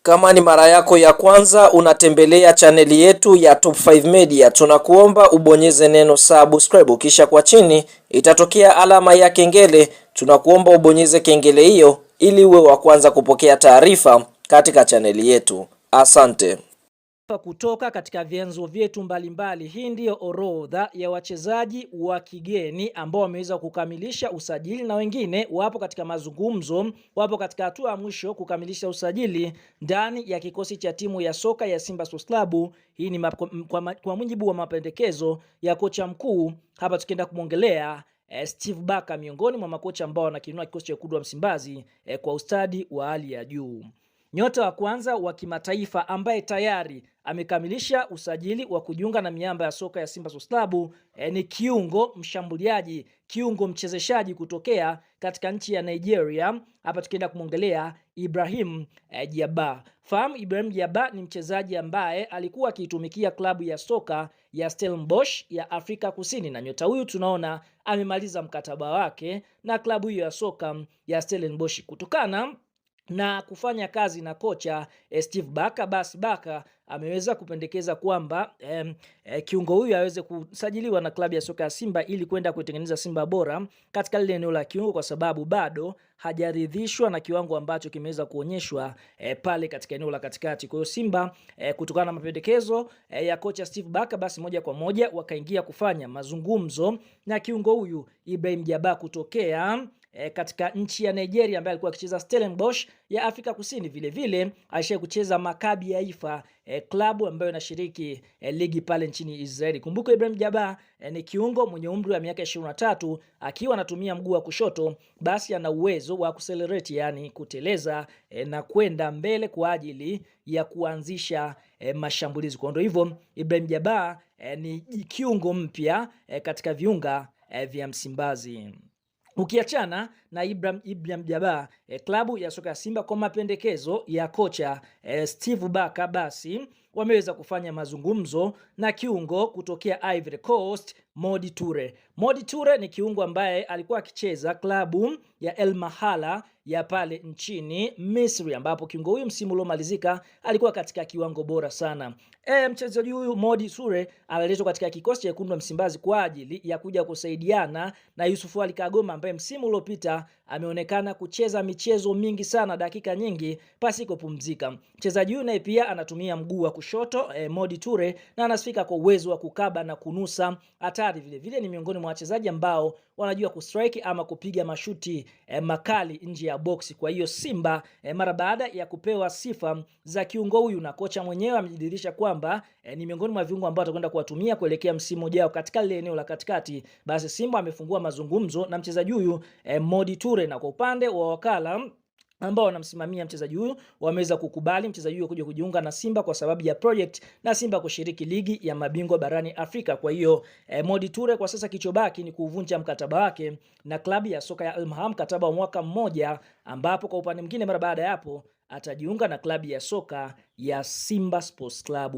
Kama ni mara yako ya kwanza unatembelea chaneli yetu ya Top 5 Media, tunakuomba ubonyeze neno subscribe, kisha kwa chini itatokea alama ya kengele. Tunakuomba ubonyeze kengele hiyo ili uwe wa kwanza kupokea taarifa katika chaneli yetu. Asante. Kutoka katika vyanzo vyetu mbalimbali, hii ndiyo orodha ya wachezaji wa kigeni ambao wameweza kukamilisha usajili na wengine wapo katika mazungumzo, wapo katika hatua ya mwisho kukamilisha usajili ndani ya kikosi cha timu ya soka ya Simba Sports Club. Hii ni kwa mujibu wa mapendekezo ya kocha mkuu. Hapa tukienda kumwongelea Steve Barker, miongoni mwa makocha ambao wanakiinua kikosi cha wekundu wa Msimbazi kwa ustadi wa hali ya juu. Nyota wa kwanza wa kimataifa ambaye tayari amekamilisha usajili wa kujiunga na miamba ya soka ya Simba Sports Club ni kiungo mshambuliaji, kiungo mchezeshaji kutokea katika nchi ya Nigeria. Hapa tukienda kumwongelea Ibrahim Diaba. Fahamu Ibrahim Diaba ni mchezaji ambaye alikuwa akitumikia klabu ya soka ya Stellenbosch ya Afrika Kusini, na nyota huyu tunaona amemaliza mkataba wake na klabu hiyo ya soka ya Stellenbosch kutokana na kufanya kazi na kocha Steve Barker. Basi Barker ameweza kupendekeza kwamba kiungo huyu aweze kusajiliwa na klabu ya soka ya Simba ili kwenda kuitengeneza Simba bora katika lile eneo la kiungo, kwa sababu bado hajaridhishwa na kiwango ambacho kimeweza kuonyeshwa pale katika eneo la katikati. Kwa hiyo Simba kutokana na mapendekezo ya kocha Steve Barker, basi moja kwa moja wakaingia kufanya mazungumzo na kiungo huyu Ibrahim Diaba kutokea katika nchi ya Nigeria, ambaye alikuwa akicheza Stellenbosch ya Afrika Kusini. Vile vile alishaye kucheza Maccabi Haifa, klabu ambayo inashiriki ligi pale nchini Israeli. Kumbuka Ibrahim Diaba ni kiungo mwenye umri wa miaka 23, akiwa anatumia mguu wa kushoto, basi ana uwezo wa kuaccelerate, yani kuteleza na kwenda mbele kwa ajili ya kuanzisha mashambulizi. Kwa ndio hivyo Ibrahim Diaba ni kiungo mpya katika viunga vya Msimbazi. Ukiachana na Ibrahim Diaba, klabu ya soka ya Simba kwa mapendekezo ya kocha Steve Barker, basi wameweza kufanya mazungumzo na kiungo kutokea Ivory Coast, Mody Toure. Mody Toure ni kiungo ambaye alikuwa akicheza klabu ya El Mahala ya pale nchini Misri, ambapo kiungo huyu msimu uliomalizika alikuwa katika kiwango bora sana. Mchezaji huyu Mody Toure analetwa katika kikosi cha wekundu wa Msimbazi kwa ajili ya kuja kusaidiana na Yusuf Ali Kagoma, ambaye msimu uliopita ameonekana kucheza michezo mingi sana, dakika nyingi pasi kupumzika. Mchezaji huyu naye pia anatumia mguu wa kushoto Mody Toure, na anasifika kwa uwezo wa kukaba na kunusa hatari. Vile vile ni miongoni mwa wachezaji ambao wanajua kustrike ama kupiga mashuti makali nje ya boksi. Kwa hiyo Simba mara baada ya kupewa sifa za kiungo huyu, na kocha mwenyewe amejidirisha kwamba ni miongoni mwa viungo ambao atakwenda kuwatumia kuelekea msimu ujao katika ile eneo la katikati, basi Simba amefungua mazungumzo na mchezaji huyu Mody Toure, na kwa upande wa wakala ambao wanamsimamia mchezaji huyu wameweza kukubali mchezaji huyu kuja kujiunga na Simba kwa sababu ya project na Simba kushiriki ligi ya mabingwa barani Afrika. Kwa hiyo Mody Toure kwa sasa kichobaki ni kuvunja mkataba wake na klabu ya soka ya Al Maham, mkataba wa mwaka mmoja, ambapo kwa upande mwingine mara baada ya hapo atajiunga na klabu ya soka ya Simba Sports Club.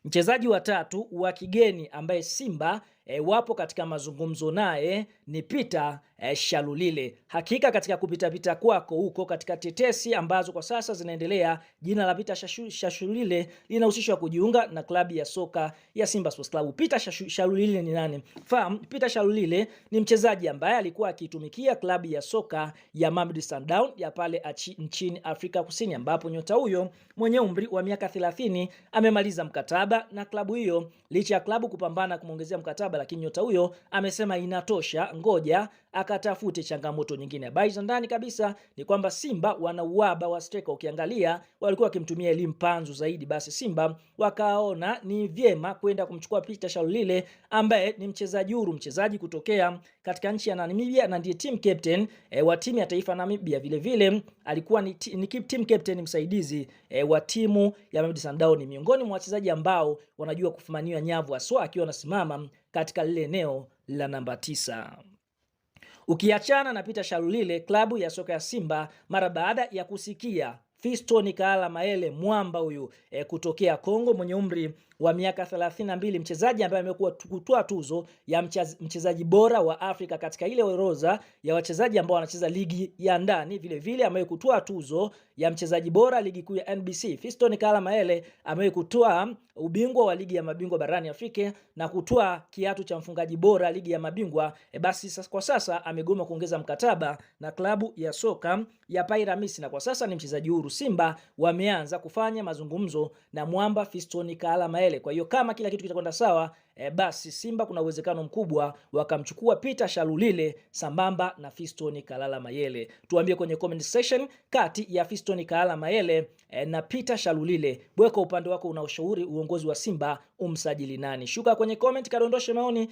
Mchezaji wa tatu wa kigeni ambaye Simba wapo katika mazungumzo naye ni Peter Shalulile. Hakika katika kupita kwako huko katika tetesi ambazo kwa sasa zinaendelea, jina la Peter Shalulile linahusishwa kujiunga na klabu ya soka ya Simba Sports Club. Peter Shalulile ni nani? Fahamu, Peter Shalulile ni mchezaji ambaye alikuwa akitumikia klabu ya soka ya Mamelodi Sundowns ya pale nchini Afrika Kusini, ambapo nyota huyo mwenye umri wa miaka 30 amemaliza mkataba na klabu hiyo, licha ya klabu kupambana kumongezea mkataba, lakini nyota huyo amesema inatosha, ngoja akatafute changamoto nyingine. Habari za ndani kabisa ni kwamba Simba wana uhaba wa striker. Ukiangalia walikuwa wakimtumia Elim Panzu zaidi, basi Simba wakaona ni vyema kwenda kumchukua Peter Shalulile ambaye ni mchezaji huru, mchezaji kutokea katika nchi ya Namibia na ndiye team captain wa timu ya taifa Namibia. Vile vile alikuwa ni team captain msaidizi wa timu ya Mamelodi Sundowns. Ni miongoni mwa wachezaji ambao wanajua kufumania nyavu, aswa akiwa anasimama katika lile eneo la namba 9. Ukiachana na Peter Shalulile, klabu ya soka ya Simba mara baada ya kusikia Fiston Kala Maele, mwamba huyu kutokea Kongo mwenye umri wa miaka 32, mchezaji ambaye amekuwa kutoa tuzo ya mchezaji bora wa Afrika katika ile orodha ya wachezaji ambao wanacheza ligi ya ndani. Vile vile amewahi kutoa tuzo ya mchezaji bora ligi kuu ya NBC. Fiston Kalala Mayele amewahi kutoa ubingwa wa ligi ya mabingwa barani Afrika na kutoa kiatu cha mfungaji bora ligi ya mabingwa. Basi kwa sasa amegoma kuongeza mkataba na klabu ya soka ya Pyramids, na kwa sasa ni mchezaji huru. Simba wameanza kufanya mazungumzo na mwamba Fiston Kalala Mayele. Kwa hiyo kama kila kitu kitakwenda sawa, basi Simba kuna uwezekano mkubwa wakamchukua Peter Shalulile sambamba na Fiston Kalala Mayele. Tuambie kwenye comment section kati ya Fiston Kalala Mayele na Peter Shalulile, bweka upande wako, unaushauri uongozi wa Simba umsajili nani? Shuka kwenye comment kadondoshe maoni.